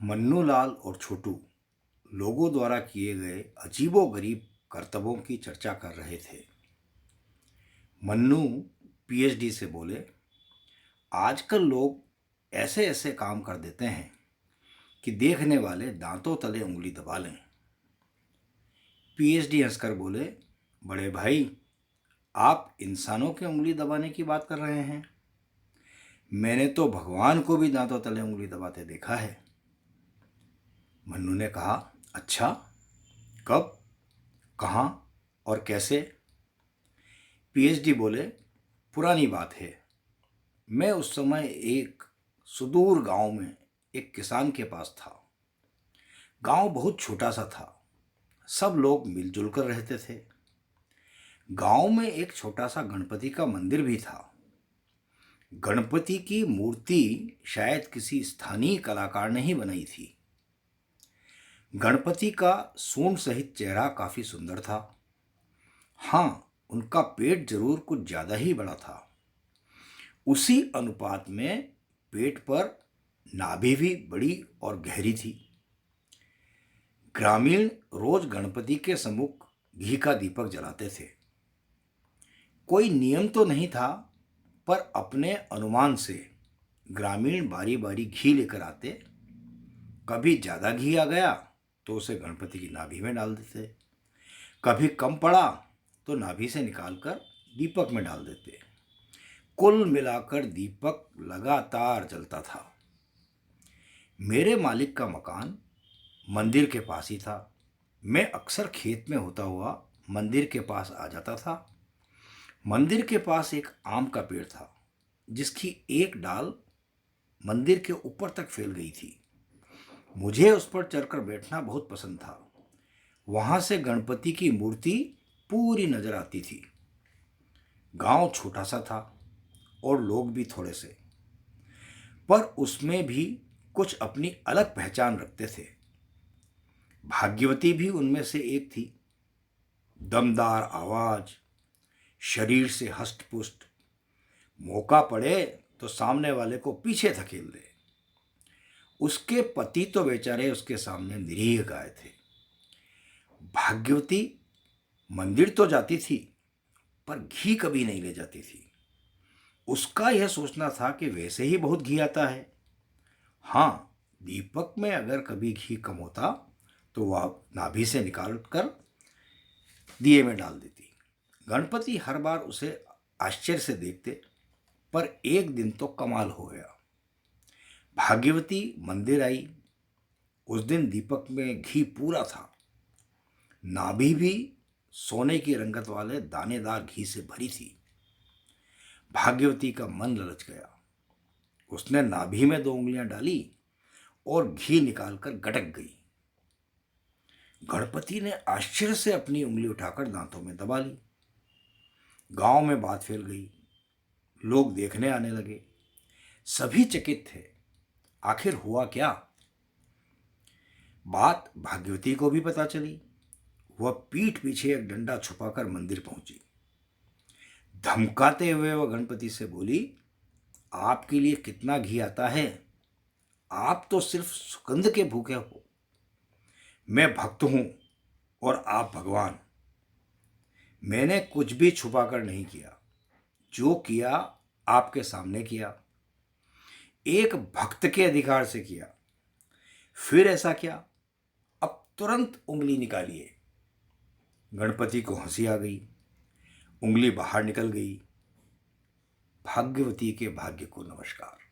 मन्नूलाल और छोटू लोगों द्वारा किए गए अजीबोगरीब करतबों की चर्चा कर रहे थे। मन्नू पीएचडी से बोले, आजकल लोग ऐसे ऐसे काम कर देते हैं कि देखने वाले दांतों तले उंगली दबा लें। पीएचडी हंसकर बोले, बड़े भाई, आप इंसानों की उंगली दबाने की बात कर रहे हैं? मैंने तो भगवान को भी दांतों तले उंगली दबाते देखा है। मन्नू ने कहा, अच्छा, कब, कहाँ और कैसे? पीएचडी बोले, पुरानी बात है। मैं उस समय एक सुदूर गांव में एक किसान के पास था। गांव बहुत छोटा सा था, सब लोग मिलजुल कर रहते थे। गांव में एक छोटा सा गणपति का मंदिर भी था। गणपति की मूर्ति शायद किसी स्थानीय कलाकार ने ही बनाई थी। गणपति का सूंड सहित चेहरा काफी सुंदर था। हाँ, उनका पेट जरूर कुछ ज्यादा ही बड़ा था। उसी अनुपात में पेट पर नाभि भी बड़ी और गहरी थी। ग्रामीण रोज गणपति के सम्मुख घी का दीपक जलाते थे। कोई नियम तो नहीं था, पर अपने अनुमान से ग्रामीण बारी बारी घी लेकर आते। कभी ज्यादा घी आ गया तो उसे गणपति की नाभि में डाल देते, कभी कम पड़ा तो नाभि से निकालकर दीपक में डाल देते। कुल मिलाकर दीपक लगातार जलता था। मेरे मालिक का मकान मंदिर के पास ही था। मैं अक्सर खेत में होता हुआ मंदिर के पास आ जाता था। मंदिर के पास एक आम का पेड़ था, जिसकी एक डाल मंदिर के ऊपर तक फैल गई थी। मुझे उस पर चढ़कर बैठना बहुत पसंद था। वहां से गणपति की मूर्ति पूरी नजर आती थी। गांव छोटा सा था और लोग भी थोड़े से, पर उसमें भी कुछ अपनी अलग पहचान रखते थे। भाग्यवती भी उनमें से एक थी। दमदार आवाज, शरीर से हष्ट-पुष्ट, मौका पड़े तो सामने वाले को पीछे धकेल दे। उसके पति तो बेचारे उसके सामने निरीह गाय थे। भाग्यवती मंदिर तो जाती थी, पर घी कभी नहीं ले जाती थी। उसका यह सोचना था कि वैसे ही बहुत घी आता है। हाँ, दीपक में अगर कभी घी कम होता तो वह नाभि से निकाल कर दिए में डाल देती। गणपति हर बार उसे आश्चर्य से देखते, पर एक दिन तो कमाल हो गया। भाग्यवती मंदिर आई। उस दिन दीपक में घी पूरा था। नाभि भी सोने की रंगत वाले दानेदार घी से भरी थी। भाग्यवती का मन ललच गया। उसने नाभि में 2 उंगलियां डाली और घी निकालकर गटक गई। गणपति ने आश्चर्य से अपनी उंगली उठाकर दांतों में दबा ली। गांव में बात फैल गई। लोग देखने आने लगे। सभी चकित थे। आखिर हुआ क्या? बात भाग्यवती को भी पता चली। वह पीठ पीछे एक डंडा छुपाकर मंदिर पहुंची। धमकाते हुए वह गणपति से बोली, आपके लिए कितना घी आता है? आप तो सिर्फ सुगंध के भूखे हो। मैं भक्त हूं और आप भगवान। मैंने कुछ भी छुपाकर नहीं किया। जो किया आपके सामने किया, एक भक्त के अधिकार से किया। फिर ऐसा क्या? अब तुरंत उंगली निकालिए। गणपति को हंसी आ गई। उंगली बाहर निकल गई। भाग्यवती के भाग्य को नमस्कार।